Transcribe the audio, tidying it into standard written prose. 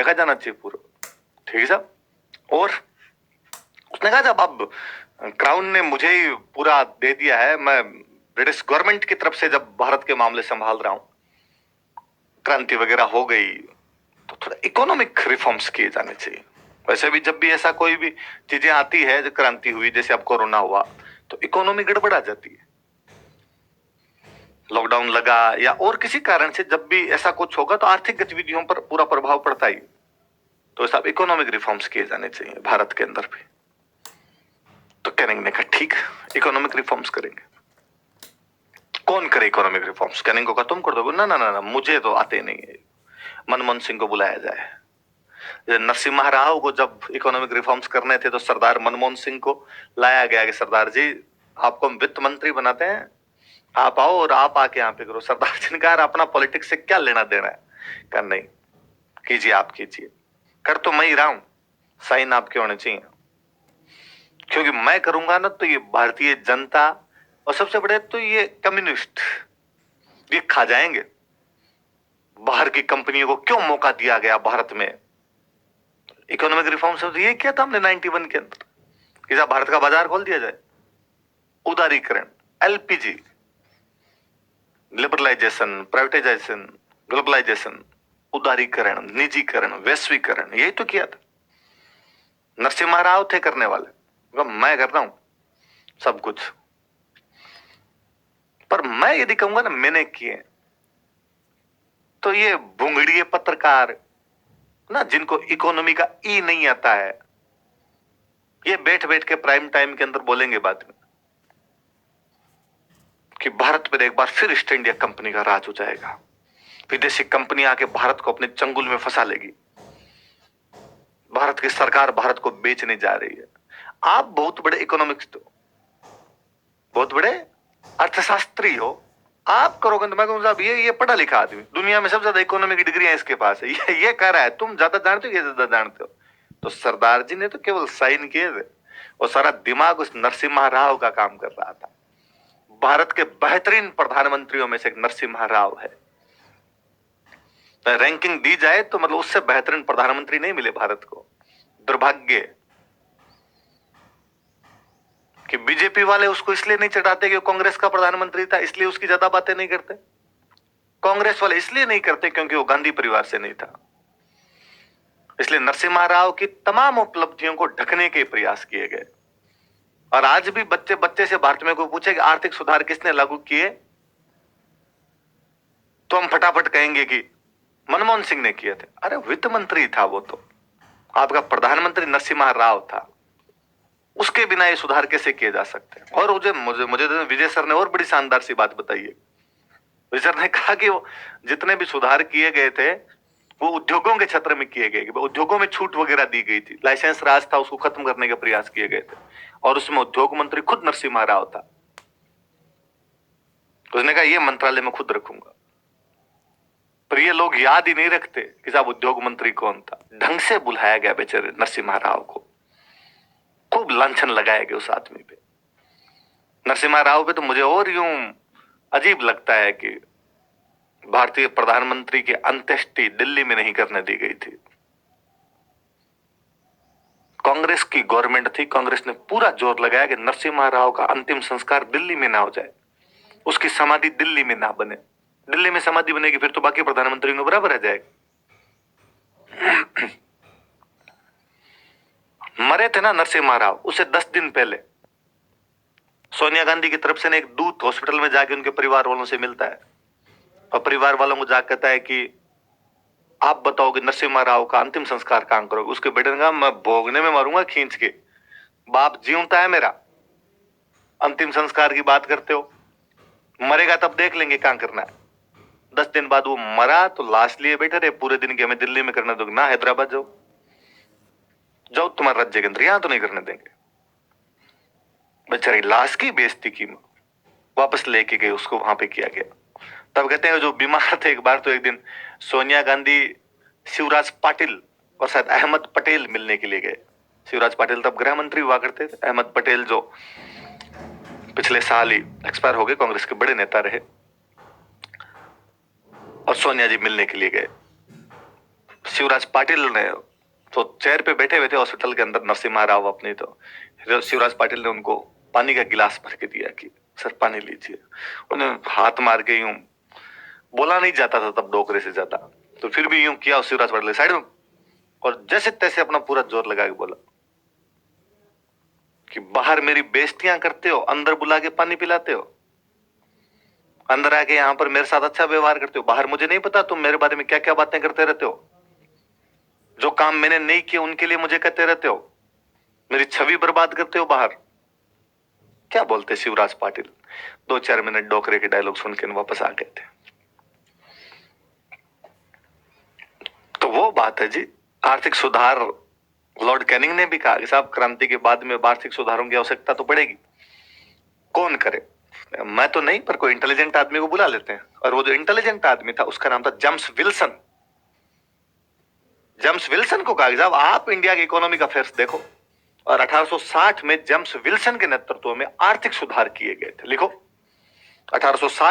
देखा जाना चाहिए पूरा। ठीक है साहब। और उसने कहा जब अब क्राउन ने मुझे ही पूरा दे दिया है, मैं ब्रिटिश गवर्नमेंट की तरफ से जब भारत के मामले संभाल रहा हूं, क्रांति वगैरह हो गई, तो थोड़ा इकोनॉमिक रिफॉर्म्स किए जाने चाहिए। वैसे भी जब भी ऐसा कोई भी चीजें आती है, जो क्रांति हुई, जैसे अब कोरोना हुआ, तो इकोनॉमी गड़बड़ा जाती है। लॉकडाउन लगा या और किसी कारण से जब भी ऐसा कुछ होगा तो आर्थिक गतिविधियों पर पूरा प्रभाव पड़ता ही। तो सब इकोनॉमिक रिफॉर्म्स किए जाने चाहिए भारत के अंदर भी। तो कैनिंग ने कहा ठीक, इकोनॉमिक रिफॉर्म्स करेंगे। कौन करे इकोनॉमिक रिफॉर्म्स? कैनिंग को कहा तुम कर दोगे? ना ना ना ना, मुझे तो आते नहीं है। मनमोहन सिंह को बुलाया जाए। नरसिम्हा राव को जब इकोनॉमिक रिफॉर्म्स करने थे तो सरदार मनमोहन सिंह को लाया गया कि सरदार जी आपको हम वित्त मंत्री बनाते हैं, आप आओ और आप आके यहाँ पे करो। सरदार जी ने कहा अपना पॉलिटिक्स से क्या लेना देना है? कहा नहीं, कीजिए, आप कीजिए। कर तो मैं ही रहा हूं, साइन आपके होने चाहिए, क्योंकि मैं करूंगा ना तो ये भारतीय जनता और सबसे बड़े तो ये कम्युनिस्ट ये खा जाएंगे। बाहर की कंपनियों को क्यों मौका दिया गया भारत में? इकोनॉमिक रिफॉर्म से तो ये किया था हमने 91 के अंदर कि साहब भारत का बाजार खोल दिया जाए, उदारीकरण, एलपीजी, लिबरलाइजेशन, प्राइवेटाइजेशन, ग्लोबलाइजेशन, उदारीकरण, निजीकरण, वैश्वीकरण, यही तो किया था। नरसिम्हा राव थे करने वाले, मैं कर रहा हूं सब कुछ। पर मैं यदि कहूंगा ना मैंने किए, तो ये भुंगड़िए पत्रकार ना, जिनको इकोनॉमी का ई नहीं आता है, ये बैठ बैठ के प्राइम टाइम के अंदर बोलेंगे बाद में कि भारत पर एक बार फिर ईस्ट इंडिया कंपनी का राज हो जाएगा, विदेशी कंपनी आके भारत को अपने चंगुल में फंसा लेगी, भारत की सरकार भारत को बेचने जा रही है। आप बहुत बड़े इकोनॉमिक्स हो, बहुत बड़े अर्थशास्त्री हो, आप करोगे तो मैं कहूँ साहब ये पढ़ा लिखा आदमी, दुनिया में सबसे ज्यादा इकोनॉमी की डिग्रियां इसके पास है, ये कह रहा है तुम ज्यादा जानते हो, ये ज्यादा जानते हो। तो सरदार जी ने तो केवल साइन किए थे, और सारा दिमाग उस नरसिम्हा राव का काम कर रहा था। भारत के बेहतरीन प्रधानमंत्रियों में से एक नरसिम्हा राव है। रैंकिंग दी जाए तो मतलब उससे बेहतरीन प्रधानमंत्री नहीं मिले भारत को। दुर्भाग्य कि बीजेपी वाले उसको इसलिए नहीं चढ़ाते कि कांग्रेस का प्रधानमंत्री था, इसलिए उसकी ज्यादा बातें नहीं करते। कांग्रेस वाले इसलिए नहीं करते क्योंकि वो गांधी परिवार से नहीं था। इसलिए नरसिम्हा राव की तमाम उपलब्धियों को ढकने के प्रयास किए गए। और आज भी बच्चे बच्चे से भारत में कोई पूछे कि आर्थिक सुधार किसने लागू किए, तो हम फटाफट कहेंगे कि मनमोहन सिंह ने किए थे। अरे वित्त मंत्री था वो, तो आपका प्रधानमंत्री नरसिम्हा राव था, उसके बिना ये सुधार कैसे किए जा सकते हैं? और मुझे मुझे मुझे तो विजय सर ने और बड़ी शानदार सी बात बताई है। विजय सर ने कहा कि वो जितने भी सुधार किए गए थे वो उद्योगों के क्षेत्र में किए गए, उद्योगों में छूट वगैरह दी गई थी, लाइसेंस राज था उसको खत्म करने के प्रयास किए गए थे, और उसमें उद्योग मंत्री खुद नरसिम्हा राव था। उसने कहा ये मंत्रालय में खुद रखूंगा। पर ये लोग याद ही नहीं रखते कि साहब उद्योग मंत्री कौन था। ढंग से बुलाया गया बेचारे नरसिम्हा राव को, खूब लांछन लगाया गया उस आदमी पे। नरसिम्हा राव पे तो मुझे और यूं अजीब लगता है कि भारतीय प्रधानमंत्री की अंत्येष्टि दिल्ली में नहीं करने दी गई थी। कांग्रेस की गवर्नमेंट थी, कांग्रेस ने पूरा जोर लगाया कि नरसिम्हा राव का अंतिम संस्कार दिल्ली में ना हो जाए, उसकी समाधि दिल्ली में ना बने। दिल्ली में समाधि बनेगी फिर तो बाकी प्रधानमंत्री को बराबर आ जाएगा। मरे थे ना नरसिम्हा राव, उससे 10 दिन पहले सोनिया गांधी की तरफ से ना एक दूत हॉस्पिटल में जाके उनके परिवार वालों से मिलता है, और परिवार वालों को जाकर कहता है कि आप बताओगे नरसिम्हा राव का अंतिम संस्कार कहां करोगे? उसके बेटे ने कहा मैं भोगने में मरूंगा खींच के, बाप जीवता है मेरा, अंतिम संस्कार की बात करते हो, मरेगा तब देख लेंगे कहां करना है। 10 दिन बाद वो मरा तो लाश लिए बैठे रहे पूरे दिन की, हमें दिल्ली में करना दोगे ना, हैदराबाद जाओ, जाओ तुम्हारे राज्य के अंदर, यहां तो नहीं करने देंगे। बेचारी लाश की बेइज्जती की, वापस लेके गए उसको, वहां पे किया गया। तब कहते हैं जो बीमार थे, एक बार तो एक दिन सोनिया गांधी शिवराज पाटिल और शायद अहमद पटेल मिलने के लिए गए। शिवराज पाटिल तब गृह मंत्री हुआ करते थे, अहमद पटेल जो पिछले साल ही एक्सपायर हो गए, कांग्रेस के बड़े नेता रहे। और सोनिया जी मिलने के लिए गए। शिवराज पाटिल ने तो चेयर पे बैठे हुए थे हॉस्पिटल के अंदर, नरसिम्हा राव अपनी, तो शिवराज पाटिल ने उनको पानी का गिलास भर के दिया कि सर पानी लीजिए। उन्हें हाथ मार के यूं, बोला नहीं जाता था तब डोकरे से ज्यादा, तो फिर भी यूं किया शिवराज पाटिल साइड में, और जैसे तैसे अपना पूरा जोर लगा के बोला कि बाहर मेरी बेइज्जतियां करते हो, अंदर बुला के पानी पिलाते हो, अंदर आके यहां पर मेरे साथ अच्छा व्यवहार करते हो, बाहर मुझे नहीं पता तुम मेरे बारे में क्या क्या बातें करते रहते हो, जो काम मैंने नहीं किए उनके लिए मुझे कहते रहते हो, मेरी छवि बर्बाद करते हो बाहर। क्या बोलते शिवराज पाटिल? 2-4 मिनट डोकरे के डायलॉग सुन के वापस आ गए थे। तो वो बात है जी, आर्थिक सुधार। लॉर्ड कैनिंग ने भी कहा कि साहब क्रांति के बाद में आर्थिक सुधारों की आवश्यकता तो पड़ेगी, कौन करे? मैं तो नहीं, पर कोई इंटेलिजेंट आदमी को बुला लेते हैं। और वो जो इंटेलिजेंट आदमी था उसका नाम था जेम्स विल्सन। जेम्स विल्सन को कहा कि साहब आप इंडिया के इकोनॉमिक अफेयर्स देखो, और 1860 में जेम्स विल्सन के नेतृत्व में आर्थिक सुधार किए गए थे। लिखो 1860